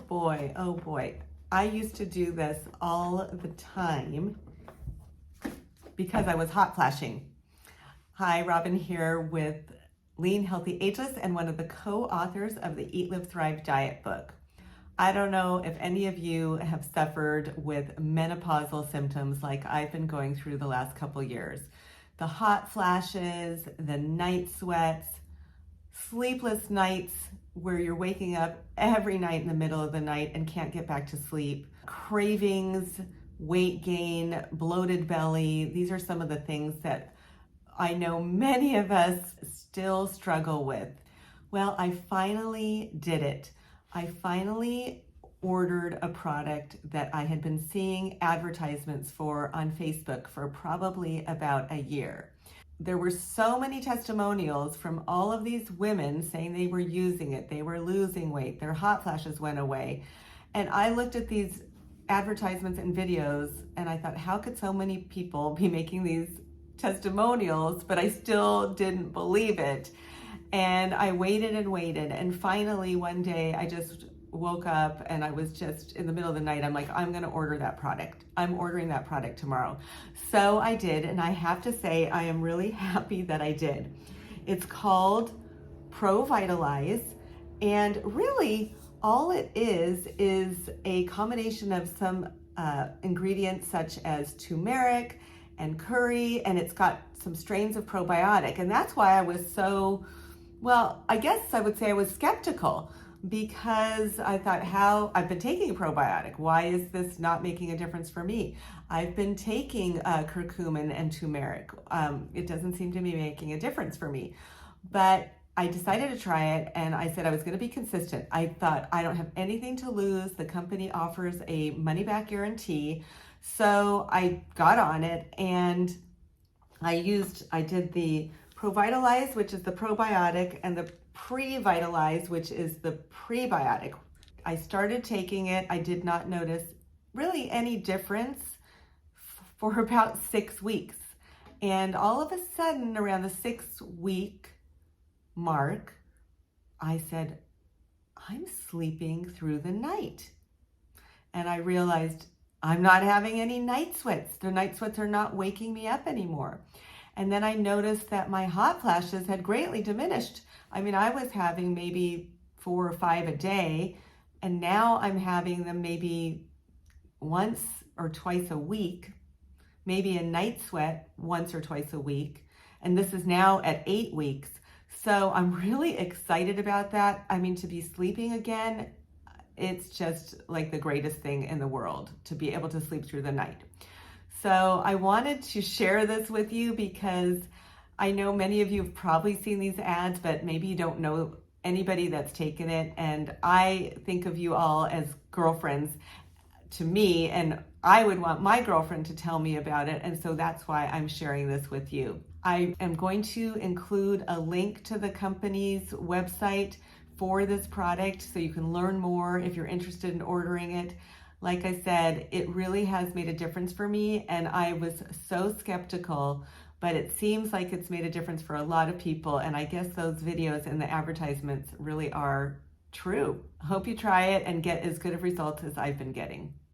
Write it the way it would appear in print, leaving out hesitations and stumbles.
boy, oh boy. I used to do this all the time because I was hot flashing. Hi, Robyn here with Lean, Healthy, Ageless and one of the co-authors of the Eat, Live, Thrive diet book. I don't know if any of you have suffered with menopausal symptoms like I've been going through the last couple years. The hot flashes, the night sweats, sleepless nights where you're waking up every night in the middle of the night and can't get back to sleep, cravings, weight gain, bloated belly. These are some of the things that I know many of us still struggle with. Well, I finally did it. I finally ordered a product that I had been seeing advertisements for on Facebook for probably about a year. There were so many testimonials from all of these women saying they were using it, they were losing weight, their hot flashes went away. And I looked at these advertisements and videos and I thought, how could so many people be making these testimonials? But I still didn't believe it. And I waited and waited. And finally, one day I just woke up and I was just in the middle of the night. I'm like, I'm going to order that product. I'm ordering that product tomorrow. So I did. And I have to say, I am really happy that I did. It's called Pro Vitalize. And really all it is a combination of some ingredients such as turmeric and curry. And it's got some strains of probiotic. And that's why I was so, well, I guess I would say I was skeptical, because I thought, I've been taking a probiotic. Why is this not making a difference for me? I've been taking curcumin and turmeric. It doesn't seem to be making a difference for me. But I decided to try it and I said I was going to be consistent. I thought I don't have anything to lose. The company offers a money back guarantee. So I got on it and I did the Pro Vitalize, which is the probiotic, and the Pre-Vitalize, which is the prebiotic. I started taking it. I did not notice really any difference for about 6 weeks. And all of a sudden, around the 6-week mark, I said, I'm sleeping through the night. And I realized I'm not having any night sweats. The night sweats are not waking me up anymore. And then I noticed that my hot flashes had greatly diminished. I mean, I was having maybe 4 or 5 a day, and now I'm having them maybe once or twice a week, maybe a night sweat once or twice a week. And this is now at 8 weeks. So I'm really excited about that. I mean, to be sleeping again, it's just like the greatest thing in the world to be able to sleep through the night. So I wanted to share this with you because I know many of you have probably seen these ads, but maybe you don't know anybody that's taken it. And I think of you all as girlfriends to me, and I would want my girlfriend to tell me about it. And so that's why I'm sharing this with you. I am going to include a link to the company's website for this product so you can learn more if you're interested in ordering it. Like I said, it really has made a difference for me, and I was so skeptical, but it seems like it's made a difference for a lot of people, and I guess those videos and the advertisements really are true. I hope you try it and get as good of results as I've been getting.